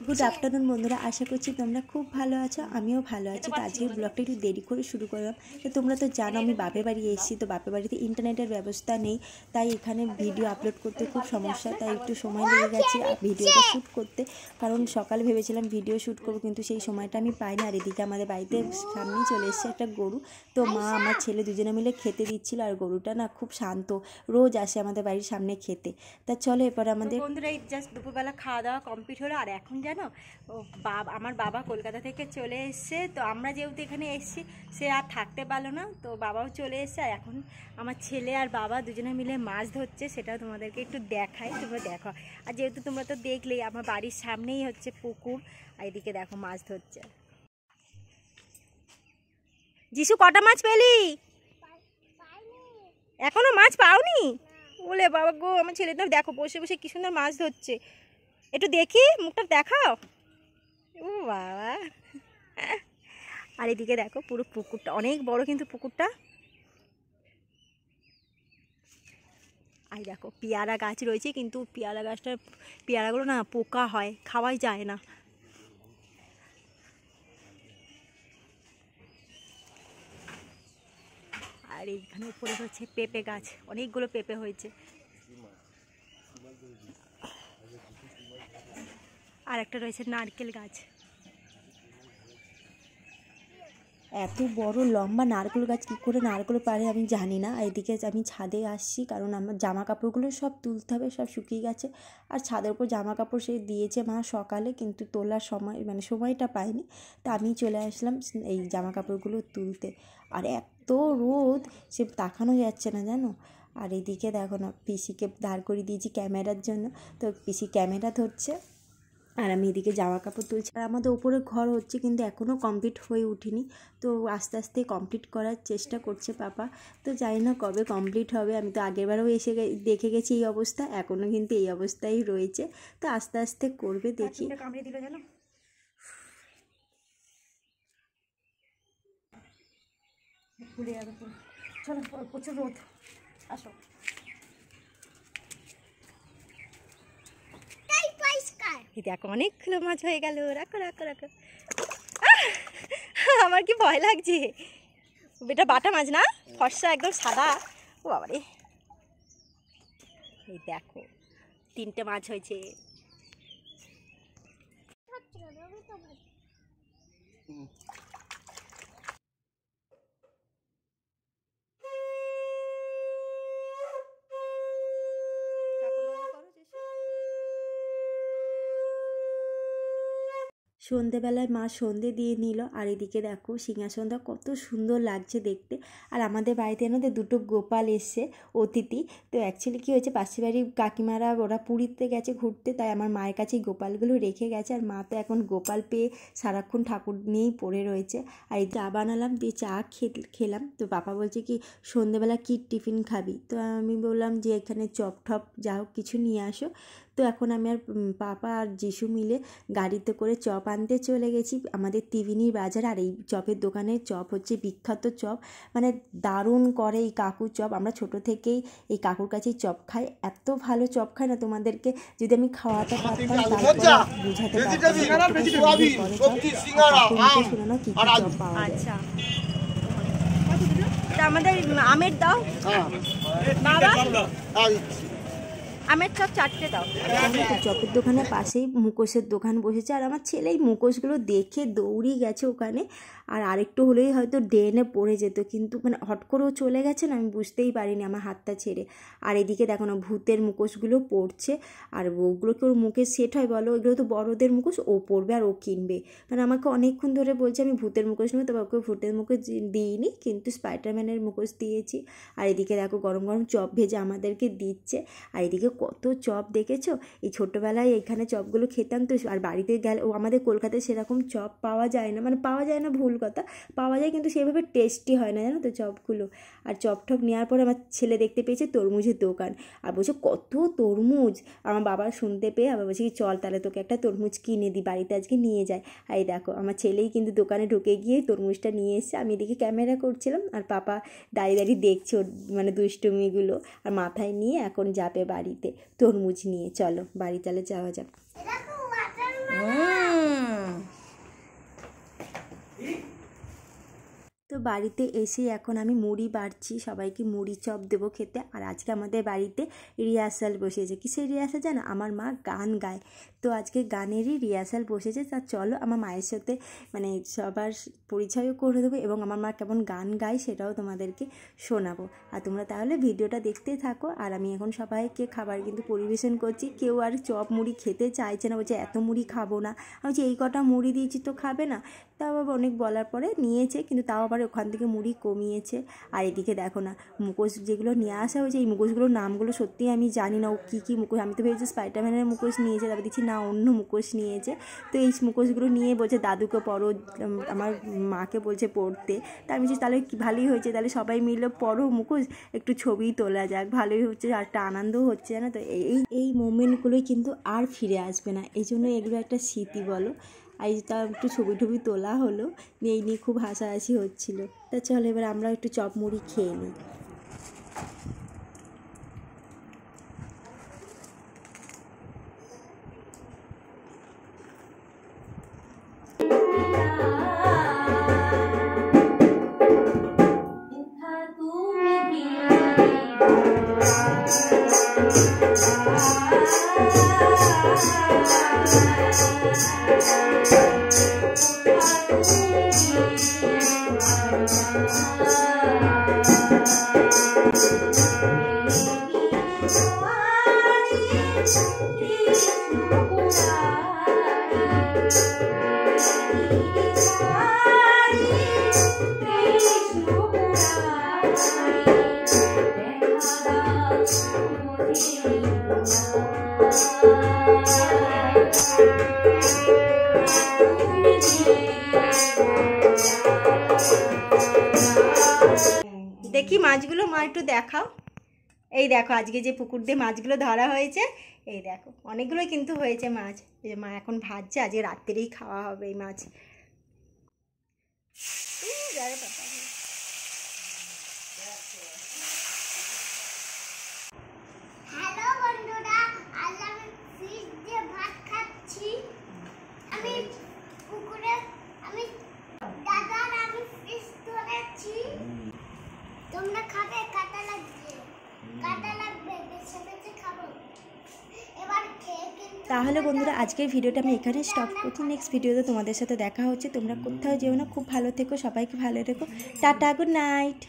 Good afternoon বন্ধুরা, আশা করছি তোমরা খুব ভালো আছো। আমিও ভালো আছি। তো আজকের ব্লগটা একটু দেরি করে শুরু করলাম। তো তোমরা তো জানো আমি বাপের বাড়ি এসেছি, তো বাপের বাড়িতে ইন্টারনেটের ব্যবস্থা নেই, তাই এখানে ভিডিও আপলোড করতে খুব সমস্যা, তাই একটু সময় লেগে গেছে ভিডিওটা শ্যুট করতে। কারণ সকালে ভেবেছিলাম ভিডিও শ্যুট করবো, কিন্তু সেই সময়টা আমি পাইনি। আর এদিকে আমাদের বাড়িতে সামনেই চলে এসেছে একটা গরু, তো মা আমার ছেলে দুজনে মিলে খেতে দিচ্ছিল। আর গরুটা না খুব শান্ত, রোজ আসে আমাদের বাড়ির সামনে খেতে। তা চলো এরপরে আমাদের বন্ধুরা এই জাস্ট দুপুরবেলা খাওয়া দাওয়া কমপ্লিট হলো। আর এখন জানো আমার বাবা কলকাতা থেকে চলে এসছে, তো আমরা যেহেতু এখানে এসছি সে আর থাকতে পারলো না, তো বাবাও চলে এসছে। আর এখন আমার ছেলে আর বাবা দুজনে মিলে মাছ ধরছে, সেটা তোমাদেরকে একটু দেখাই, তোমরা দেখো। আর যেহেতু তোমরা তো দেখলেই আমার বাড়ির সামনেই হচ্ছে পুকুর, আর এদিকে দেখো মাছ ধরছে। যিশু কটা মাছ পেলি? এখনো মাছ পাওনি? বলে বাবা গো, আমার ছেলেটা দেখো বসে বসে কি সুন্দর মাছ ধরছে। একটু দেখি, মুখটা দেখাও। ও বাবা। আর এদিকে দেখো পুরো পুকুরটা অনেক বড়, কিন্তু পুকুরটা। আর দেখো পেয়ারা গাছ রয়েছে, কিন্তু পেয়ারা গাছটার পেয়ারাগুলো না পোকা হয়, খাওয়াই যায় না। আর এইখানে উপরে হচ্ছে পেঁপে গাছ, অনেকগুলো পেঁপে হয়েছে। আর একটা রয়েছে নারকেল গাছ। এত বড় লম্বা নারকেল গাছ কী করে নারকেল পারে আমি জানি না। এদিকে আমি ছাদে আসছি, কারণ আমার জামা কাপড়গুলো সব তুলতে হবে, সব শুকিয়ে গেছে। আর ছাদের উপর জামা কাপড় সে দিয়েছে মা সকালে, কিন্তু তোলার সময় সময়টা পাইনি, তা আমি চলে আসলাম এই জামা কাপড়গুলো তুলতে। আর এত রোদ, সে তাকানো যাচ্ছে না জানো। আর এদিকে দেখো না, পিসিকে দাঁড় করিয়ে দিয়েছি ক্যামেরার জন্য, তো পিসি ক্যামেরা ধরছে আর আমি এদিকে জামা কাপড় তুলছি। আর আমাদের উপরে ঘর হচ্ছে, কিন্তু এখনও কমপ্লিট হয়ে উঠিনি, তো আস্তে আস্তে কমপ্লিট করার চেষ্টা করছে পাপা। তো জানি না কবে কমপ্লিট হবে। আমি তো আগেরবারও এসে দেখে গেছি এই অবস্থা, এখনও কিন্তু এই অবস্থায় রয়েছে, তো আস্তে আস্তে করবে, দেখি। কামড়ে দিল জানো। ভুলে যাবে পুরো। চলো, প্রচুর রোদ, আসো। দেখো অনেকগুলো মাছ হয়ে গেল, রাখো রাখো রাখো। আমার কি ভয় লাগছে। এটা বাটা মাছ না, ফর্সা একদম সাদা। ও বাবারে, এই দেখো 3টে মাছ হয়েছে। সন্ধেবেলায় মা সন্ধে দিয়ে নিল। আর এদিকে দেখো সিংহাসনটা কত সুন্দর লাগছে দেখতে। আর আমাদের বাড়িতে আমাদের 2টো গোপাল এসছে অতিথি। তো অ্যাকচুয়ালি কী হয়েছে, পাশের বাড়ির কাকিমারা ওরা পুরীতে গেছে ঘুরতে, তাই আমার মায়ের কাছে গোপালগুলো রেখে গেছে। আর মা তো এখন গোপাল পেয়ে সারাক্ষণ ঠাকুর নিয়েই পড়ে রয়েছে। আর এই চা বানালাম, দিয়ে চা খেলাম। তো পাপা বলছে কি সন্ধেবেলা কী টিফিন খাবি, তো আমি বললাম যে এখানে চপ টপ যা হোক কিছু নিয়ে আসো। তো এখন আমি আর পাপা আর যিশু মিলে গাড়িতে করে চপ আনতে চলে গেছি আমাদের ত্রিবেণীর বাজার। আর এই চপের দোকানের চপ হচ্ছে বিখ্যাত চপ, মানে দারুণ করে এই কাকুর চপ। আমরা ছোট থেকেই এই কাকুর কাছেই চপ খাই, এত ভালো চপ খাই না, তোমাদেরকে যদি আমি খাওয়াতে পারতাম তারপরে বুঝাতে পারতাম শোনানো কী কী চপ পাওয়া যায়। আমাদের আমের দাও বাবা, আমের চপ 4টে দাও। চপের দোকানের পাশেই মুখোশের দোকান বসেছে, আর আমার ছেলে এই মুখোশগুলো দেখে দৌড়িয়ে গেছে ওখানে। আর আরেকটু হলেই হয়তো ড্রেনে পড়ে যেত, কিন্তু মানে হট করেও চলে গেছে না, আমি বুঝতেই পারিনি আমার হাতটা ছেড়ে। আর এদিকে দেখো না ভূতের মুখোশগুলো পড়ছে, আর ওগুলো কি ওর মুখে সেট হয় বলো, এগুলো তো বড়দের মুখোশ, ও পড়বে আর ও কিনবে। মানে আমাকে অনেকক্ষণ ধরে বলছে আমি ভূতের মুখোশ নেবো, তবে ওকে ভূতের মুখোশ দিইনি, কিন্তু স্পাইডারম্যানের মুখোশ দিয়েছি। আর এদিকে দেখো গরম গরম চপ ভেজে আমাদেরকে দিচ্ছে। আর এদিকে কত চপ দেখেছো, এই ছোটোবেলায় এখানে চপগুলো খেতাম তো। আর বাড়িতে গেলে আমাদের কলকাতায় সেরকম চপ পাওয়া যায় না, মানে পাওয়া যায় না ভুল কথা, পাওয়া যায় কিন্তু সেভাবে টেস্টি হয় না জানো তো চপগুলো। আর চপ টপ নেওয়ার পর আমার ছেলে দেখতে পেয়েছে তরমুজের দোকান, আর বলছে কত তরমুজ। আমার বাবা শুনতে পেয়ে আবার বলছে কি চল তাহলে তোকে একটা তরমুজ কিনে দিই, বাড়িতে আজকে নিয়ে যায়। আর এই দেখো আমার ছেলেই কিন্তু দোকানে ঢুকে গিয়ে তরমুজটা নিয়ে এসছে। আমি এদিকে ক্যামেরা করছিলাম, আর পাপা দাঁড়িয়ে দাঁড়িয়ে দেখছে ওর মানে দুষ্টুমিগুলো, আর মাথায় নিয়ে এখন যাবে বাড়িতে তরমুজ নিয়ে। চলো বাড়ি তাহলে যাওয়া যাক। তো বাড়িতে এসে এখন আমি মুড়ি বাড়ছি, সবাইকে মুড়ি চপ দেবো খেতে। আর আজকে আমাদের বাড়িতে রিহার্সাল বসেছে। কিসের রিহার্সাল জানো? আমার মা গান গায়, তো আজকে গানেরই রিহার্সাল বসেছে। তা চলো আমার মায়ের সাথে মানে সবার পরিচয়ও করে দেবো এবং আমার মা কেমন গান গায় সেটাও তোমাদেরকে শোনাবো। আর তোমরা তাহলে ভিডিওটা দেখতে থাকো। আর আমি এখন সবাইকে খাবার কিন্তু পরিবেশন করছি। কেউ আর চপ মুড়ি খেতে চাইছে না, বলছে এত মুড়ি খাবো না। আমি বলছি এই কটা মুড়ি দিয়েছি তো খাবে না? তাও আবার অনেক বলার পরে নিয়েছে, কিন্তু তাও আবার ওখান থেকে মুড়ি কমিয়েছে। আর এদিকে দেখো না, মুখোশ যেগুলো নিয়ে আসা হয়েছে, এই মুখোশগুলোর নামগুলো সত্যিই আমি জানি না ও কী কী মুখোশ। আমি তো ভেবেছি স্পাইডারম্যানের মুখোশ নিয়েছে, তারপর দেখছি না অন্য মুখোশ নিয়েছে। তো এই মুখোশগুলো নিয়ে বলছে দাদুকে পরো, আমার মাকে বলছে পড়তে। তা আমি বলছি তাহলে ভালোই হয়েছে, তাহলে সবাই মিলে পরো মুখোশ, একটু ছবি তোলা যাক, ভালোই হচ্ছে, আর একটা আনন্দও হচ্ছে জানো তো। এই মোমেন্টগুলোই কিন্তু আর ফিরে আসবে না, এই জন্য এগুলো একটা স্মৃতি বলো। আর তা একটু ছবি টবি তোলা হলো, এই নিয়ে খুব হাসাহাসি হচ্ছিলো। তা চলো এবার আমরা একটু চপ মুড়ি খেয়ে নিই। দেখি মাছগুলো মা একটু দেখাও। এই দেখো আজকে যে পুকুর দিয়ে মাছগুলো ধরা হয়েছে, এই দেখো অনেকগুলোই কিন্তু হয়েছে মাছ। এই মা এখন ভাজছে, আজকে রাত্রেই খাওয়া হবে এই মাছ। হ্যালো বন্ধুরা, আজ আমি ফিশ দিয়ে ভাত খাচ্ছি। আমি পুকুরে দাদার আমি ফিশ ধরেছি। তোমরা খাবে? কাটা লাগবে বেছে বেছে খাবো। এবার খেয়ে কিন্তু তাহলে বন্ধুরা আজকের ভিডিওটা আমি এখানে স্টপ করছি। নেক্সট ভিডিওতে তোমাদের সাথে দেখা হচ্ছে। তোমরা কোথাও যেও না, খুব ভালো থেকো, সবাইকে ভালো রেখো। Tata, good night.